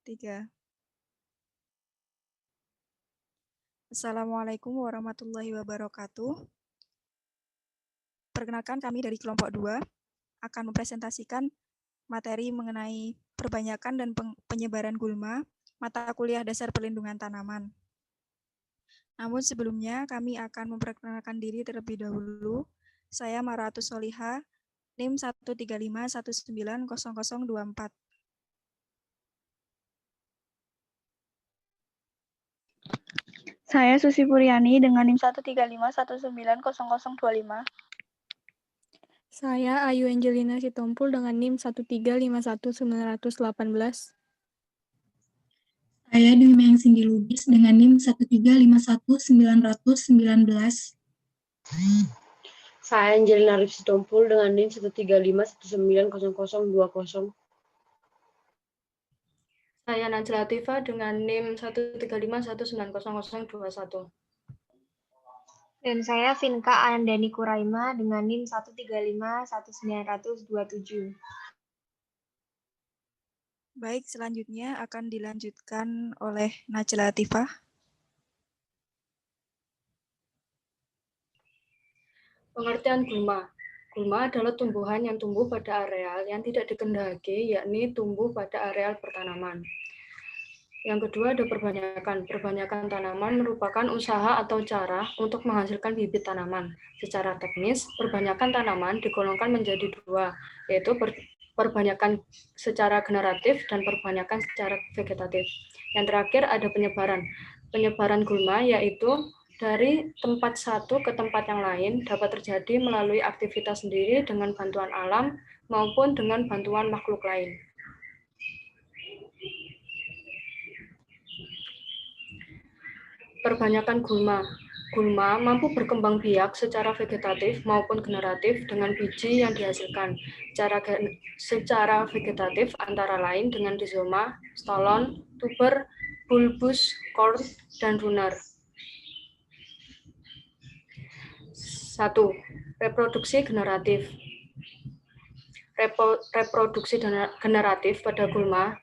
3. Assalamualaikum warahmatullahi wabarakatuh. Perkenalkan, kami dari kelompok 2 akan mempresentasikan materi mengenai perbanyakan dan penyebaran gulma, mata kuliah dasar perlindungan tanaman. Namun sebelumnya kami akan memperkenalkan diri terlebih dahulu. Saya Maratus Soliha, NIM 135190024. Saya Susi Puryani dengan NIM 135190025. Saya Ayu Angelina Sitompul dengan NIM 1351918. Saya Dwi Mayang Cindy Lubis dengan NIM 1351919. Saya Angelina Rifsi Sitompul dengan NIM 135190020. Saya Najla Latifa dengan NIM 135190021. Dan saya Vinka Anandani Kuraima dengan NIM 1351927. Baik, selanjutnya akan dilanjutkan oleh Najla Latifah. Pengertian gulma. Gulma adalah tumbuhan yang tumbuh pada areal yang tidak dikehendaki, yakni tumbuh pada areal pertanaman. Yang kedua ada perbanyakan. Perbanyakan tanaman merupakan usaha atau cara untuk menghasilkan bibit tanaman. Secara teknis, perbanyakan tanaman digolongkan menjadi dua, yaitu perbanyakan secara generatif dan perbanyakan secara vegetatif. Yang terakhir ada penyebaran. Penyebaran gulma yaitu dari tempat satu ke tempat yang lain dapat terjadi melalui aktivitas sendiri dengan bantuan alam maupun dengan bantuan makhluk lain. Perbanyakan gulma. Gulma mampu berkembang biak secara vegetatif maupun generatif dengan biji yang dihasilkan. Secara vegetatif antara lain dengan rizoma, stolon, tuber, bulbus, corm, dan runner. 1. Reproduksi generatif. Reproduksi generatif pada gulma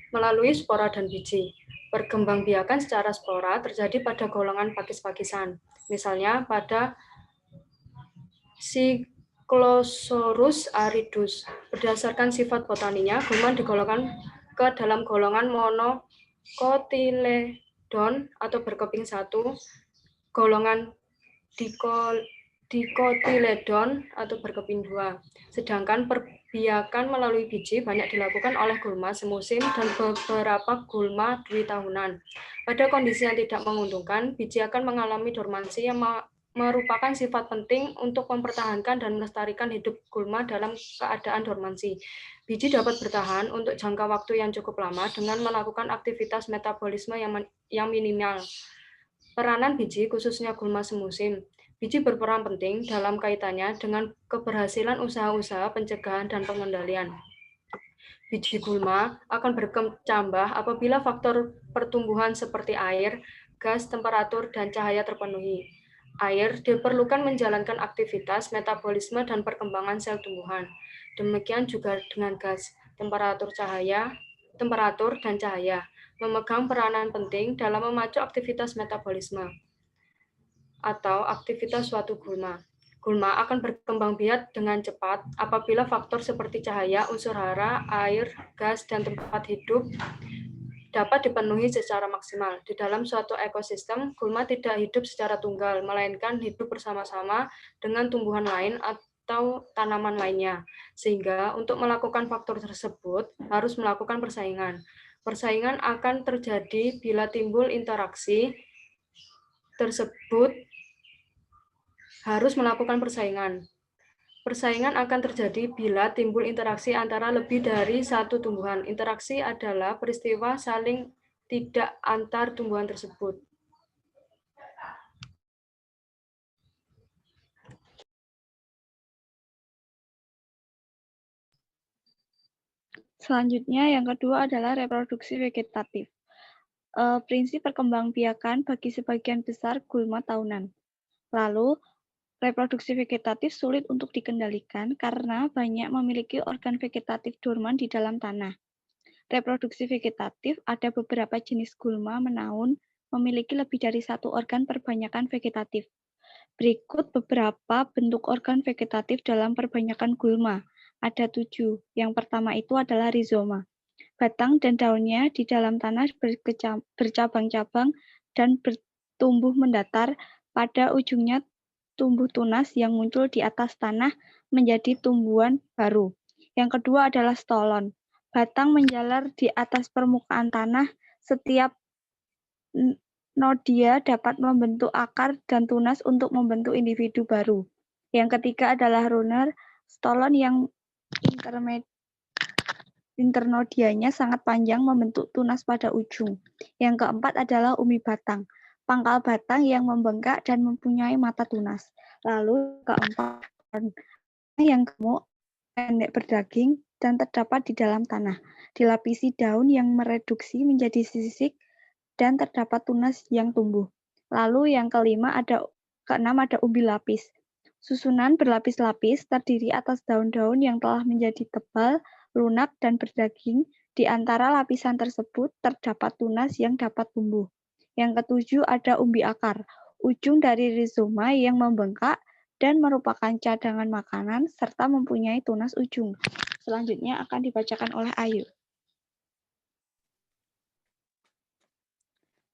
melalui spora dan biji. Perkembangbiakan secara spora terjadi pada golongan pakis-pakisan, misalnya pada Cyclosorus aridus. Berdasarkan sifat botaninya, gulma digolongkan ke dalam golongan monocotyledon atau berkeping satu, golongan dicotyledon atau berkeping dua. Sedangkan perbiakan melalui biji banyak dilakukan oleh gulma semusim dan beberapa gulma dwitahunan. Pada kondisi yang tidak menguntungkan, biji akan mengalami dormansi yang merupakan sifat penting untuk mempertahankan dan melestarikan hidup gulma dalam keadaan dormansi. Biji dapat bertahan untuk jangka waktu yang cukup lama dengan melakukan aktivitas metabolisme yang minimal. Peranan biji, khususnya gulma semusim. Biji berperan penting dalam kaitannya dengan keberhasilan usaha-usaha pencegahan dan pengendalian. Biji gulma akan berkembang apabila faktor pertumbuhan seperti air, gas, temperatur, dan cahaya terpenuhi. Air diperlukan menjalankan aktivitas metabolisme dan perkembangan sel tumbuhan. Demikian juga dengan gas, temperatur, dan cahaya memegang peranan penting dalam memacu aktivitas metabolisme atau aktivitas suatu gulma. Gulma akan berkembang biak dengan cepat apabila faktor seperti cahaya, unsur hara, air, gas, dan tempat hidup dapat dipenuhi secara maksimal. Di dalam suatu ekosistem, gulma tidak hidup secara tunggal, melainkan hidup bersama-sama dengan tumbuhan lain atau tanaman lainnya. Sehingga untuk melakukan faktor tersebut harus melakukan persaingan. Persaingan akan terjadi bila timbul interaksi tersebut harus melakukan persaingan. Persaingan akan terjadi bila timbul interaksi antara lebih dari satu tumbuhan. Interaksi adalah peristiwa saling tidak antar tumbuhan tersebut. Selanjutnya, yang kedua adalah reproduksi vegetatif. Prinsip perkembangbiakan bagi sebagian besar gulma tahunan. Lalu, reproduksi vegetatif sulit untuk dikendalikan karena banyak memiliki organ vegetatif dorman di dalam tanah. reproduksi vegetatif, ada beberapa jenis gulma menaun memiliki lebih dari satu organ perbanyakan vegetatif. Berikut beberapa bentuk organ vegetatif dalam perbanyakan gulma. Ada 7. Yang pertama itu adalah rizoma. Batang dan daunnya di dalam tanah bercabang-cabang dan bertumbuh mendatar. Pada ujungnya tumbuh tunas yang muncul di atas tanah menjadi tumbuhan baru. Yang kedua adalah stolon. Batang menjalar di atas permukaan tanah. Setiap nodia dapat membentuk akar dan tunas untuk membentuk individu baru. Yang ketiga adalah runner. Stolon yang internodianya sangat panjang membentuk tunas pada ujung. Yang keempat adalah umi batang. Pangkal batang yang membengkak dan mempunyai mata tunas. Lalu keempat yang gemuk, pendek berdaging, dan terdapat di dalam tanah. Dilapisi daun yang mereduksi menjadi sisik dan terdapat tunas yang tumbuh. Lalu yang keenam ada umbi lapis. Susunan berlapis-lapis terdiri atas daun-daun yang telah menjadi tebal, lunak, dan berdaging. Di antara lapisan tersebut terdapat tunas yang dapat tumbuh. Yang ketujuh ada umbi akar, ujung dari rizoma yang membengkak dan merupakan cadangan makanan serta mempunyai tunas ujung. Selanjutnya akan dibacakan oleh Ayu.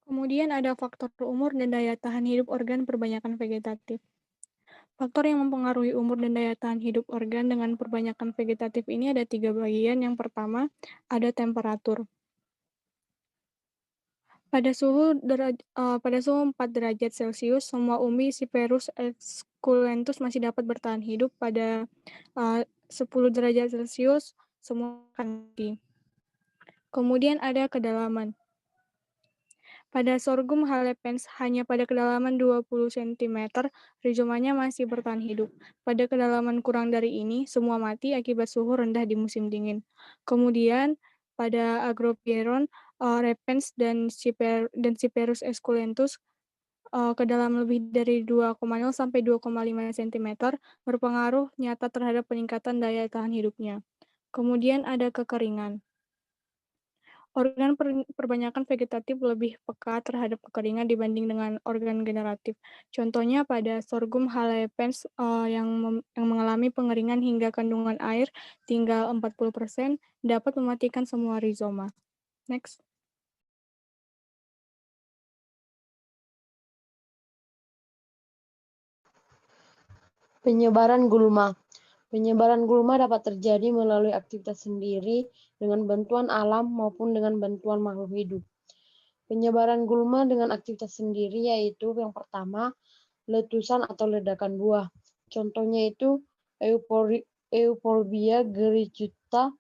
Kemudian ada faktor umur dan daya tahan hidup organ perbanyakan vegetatif. Faktor yang mempengaruhi umur dan daya tahan hidup organ dengan perbanyakan vegetatif ini ada 3 bagian. Yang pertama, ada temperatur. Pada suhu 4 derajat Celcius, semua umbi Cyperus esculentus masih dapat bertahan hidup. Pada 10 derajat Celcius, semua akan mati. Kemudian ada kedalaman. Pada sorghum halepens, hanya pada kedalaman 20 cm, rizomanya masih bertahan hidup. Pada kedalaman kurang dari ini, semua mati akibat suhu rendah di musim dingin. Kemudian, pada agropyron, repens dan Cyperus esculentus, kedalaman lebih dari 2,0 sampai 2,5 cm, berpengaruh nyata terhadap peningkatan daya tahan hidupnya. Kemudian ada kekeringan. Organ perbanyakan vegetatif lebih peka terhadap kekeringan dibanding dengan organ generatif. Contohnya pada sorghum halepens yang mengalami pengeringan hingga kandungan air tinggal 40% dapat mematikan semua rizoma. Next. Penyebaran gulma. Penyebaran gulma dapat terjadi melalui aktivitas sendiri dengan bantuan alam maupun dengan bantuan makhluk hidup. Penyebaran gulma dengan aktivitas sendiri yaitu yang pertama, letusan atau ledakan buah. Contohnya itu Euphorbia gerijuta.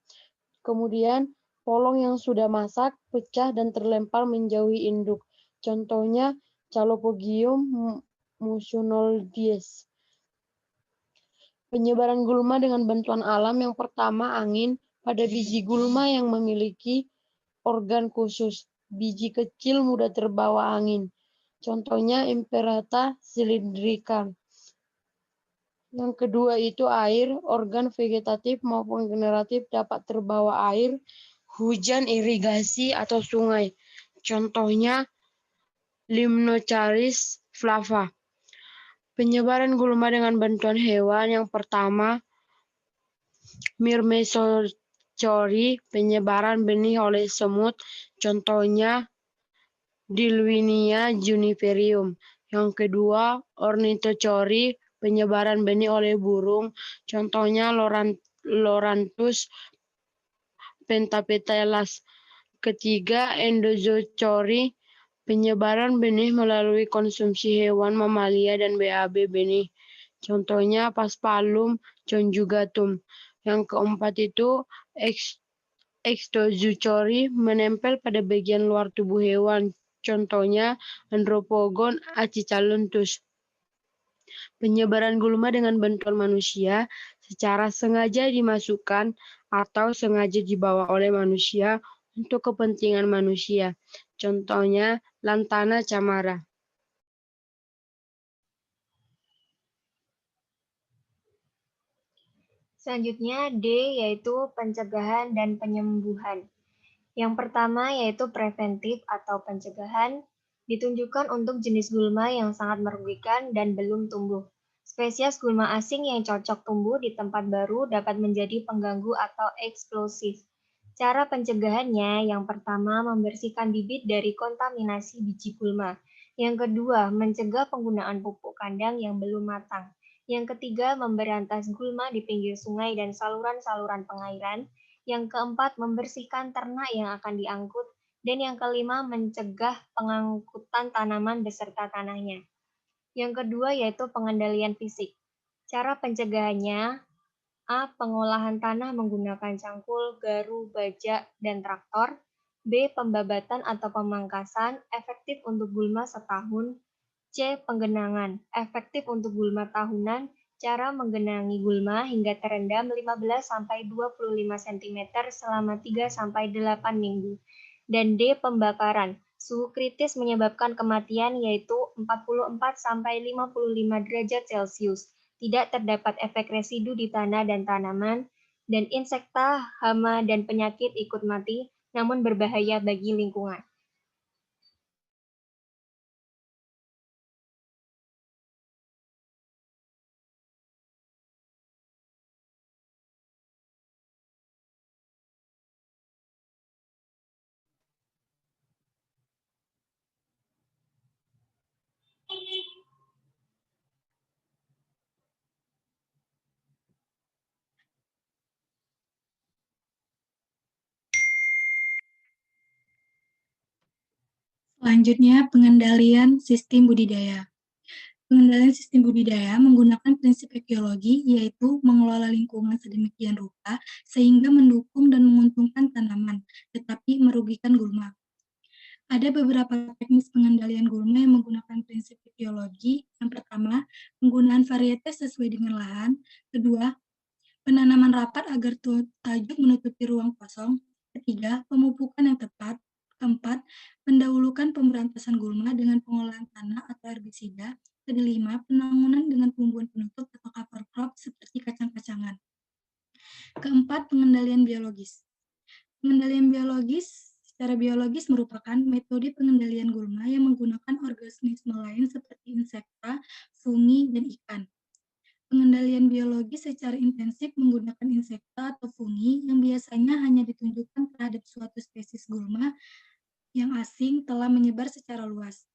Kemudian polong yang sudah masak, pecah dan terlempar menjauhi induk. Contohnya Calopogium mucunoldies. Penyebaran gulma dengan bantuan alam yang pertama angin. Pada biji gulma yang memiliki organ khusus. Biji kecil mudah terbawa angin. Contohnya Imperata cylindrica. Yang kedua itu air. Organ vegetatif maupun generatif dapat terbawa air, hujan, irigasi, atau sungai. Contohnya Limnocharis flava. Penyebaran gulma dengan bantuan hewan yang pertama, Myrmecori, penyebaran benih oleh semut, contohnya Dilwinia juniperium. Yang kedua, Ornithocori, penyebaran benih oleh burung, contohnya Loranthus pentapetalas. Ketiga, Endozoochori, penyebaran benih melalui konsumsi hewan mamalia dan BAB benih. Contohnya Paspalum conjugatum. Yang keempat itu Extozoochori, menempel pada bagian luar tubuh hewan. Contohnya Andropogon acicalunthus. Penyebaran gulma dengan bantuan manusia secara sengaja dimasukkan atau sengaja dibawa oleh manusia untuk kepentingan manusia. Contohnya Lantana camara. Selanjutnya D, yaitu pencegahan dan penyembuhan. Yang pertama yaitu preventif atau pencegahan, ditunjukkan untuk jenis gulma yang sangat merugikan dan belum tumbuh. Spesies gulma asing yang cocok tumbuh di tempat baru dapat menjadi pengganggu atau eksplosif. Cara pencegahannya, yang pertama membersihkan bibit dari kontaminasi biji gulma. Yang kedua, mencegah penggunaan pupuk kandang yang belum matang. Yang ketiga, memberantas gulma di pinggir sungai dan saluran-saluran pengairan. Yang keempat, membersihkan ternak yang akan diangkut. Dan yang kelima, mencegah pengangkutan tanaman beserta tanahnya. Yang kedua yaitu pengendalian fisik. Cara pencegahannya, A. Pengolahan tanah menggunakan cangkul, garu, bajak, dan traktor. B. Pembabatan atau pemangkasan, efektif untuk gulma setahun. C. Penggenangan, efektif untuk gulma tahunan. Cara menggenangi gulma hingga terendam 15-25 cm selama 3-8 minggu. Dan D. Pembakaran, suhu kritis menyebabkan kematian yaitu 44-55 derajat Celcius. Tidak terdapat efek residu di tanah dan tanaman, dan insekta, hama, dan penyakit ikut mati, namun berbahaya bagi lingkungan. Selanjutnya, pengendalian sistem budidaya. Pengendalian sistem budidaya menggunakan prinsip ekologi, yaitu mengelola lingkungan sedemikian rupa sehingga mendukung dan menguntungkan tanaman, tetapi merugikan gulma. Ada beberapa teknis pengendalian gulma yang menggunakan prinsip ekologi. Yang pertama, penggunaan varietas sesuai dengan lahan. Kedua, penanaman rapat agar tajuk menutupi ruang kosong. Ketiga, pemupukan yang tepat. Keempat, mendahulukan pemberantasan gulma dengan pengolahan tanah atau herbisida. Kelima, penanganan dengan tumbuhan penutup atau cover crop seperti kacang-kacangan. Keempat, pengendalian biologis. Pengendalian biologis secara biologis merupakan metode pengendalian gulma yang menggunakan organisme lain seperti insekta, fungi, dan ikan. Pengendalian biologis secara intensif menggunakan insekta atau fungi yang biasanya hanya ditunjukkan terhadap suatu spesies gulma yang asing telah menyebar secara luas.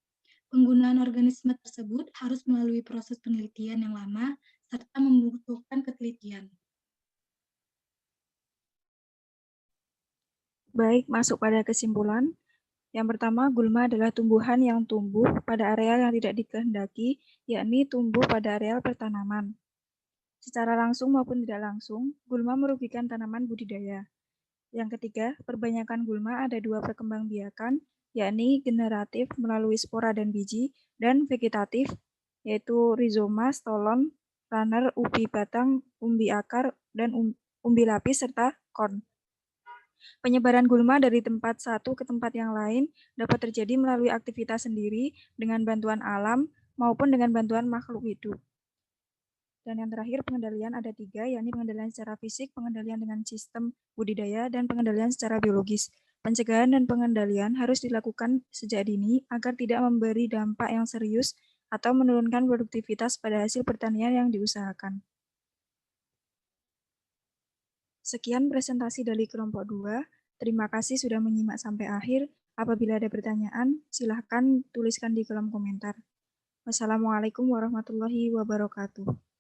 Penggunaan organisme tersebut harus melalui proses penelitian yang lama serta membutuhkan ketelitian. Baik, masuk pada kesimpulan. Yang pertama, gulma adalah tumbuhan yang tumbuh pada areal yang tidak dikehendaki, yakni tumbuh pada areal pertanaman. Secara langsung maupun tidak langsung, gulma merugikan tanaman budidaya. Yang ketiga, perbanyakan gulma ada dua perkembangbiakan, yakni generatif melalui spora dan biji, dan vegetatif, yaitu rizoma, stolon, runner, umbi batang, umbi akar, dan umbi lapis, serta korn. Penyebaran gulma dari tempat satu ke tempat yang lain dapat terjadi melalui aktivitas sendiri dengan bantuan alam maupun dengan bantuan makhluk hidup. Dan yang terakhir, pengendalian ada 3, yakni pengendalian secara fisik, pengendalian dengan sistem budidaya, dan pengendalian secara biologis. Pencegahan dan pengendalian harus dilakukan sejak dini agar tidak memberi dampak yang serius atau menurunkan produktivitas pada hasil pertanian yang diusahakan. Sekian presentasi dari kelompok 2. Terima kasih sudah menyimak sampai akhir. Apabila ada pertanyaan, silahkan tuliskan di kolom komentar. Wassalamualaikum warahmatullahi wabarakatuh.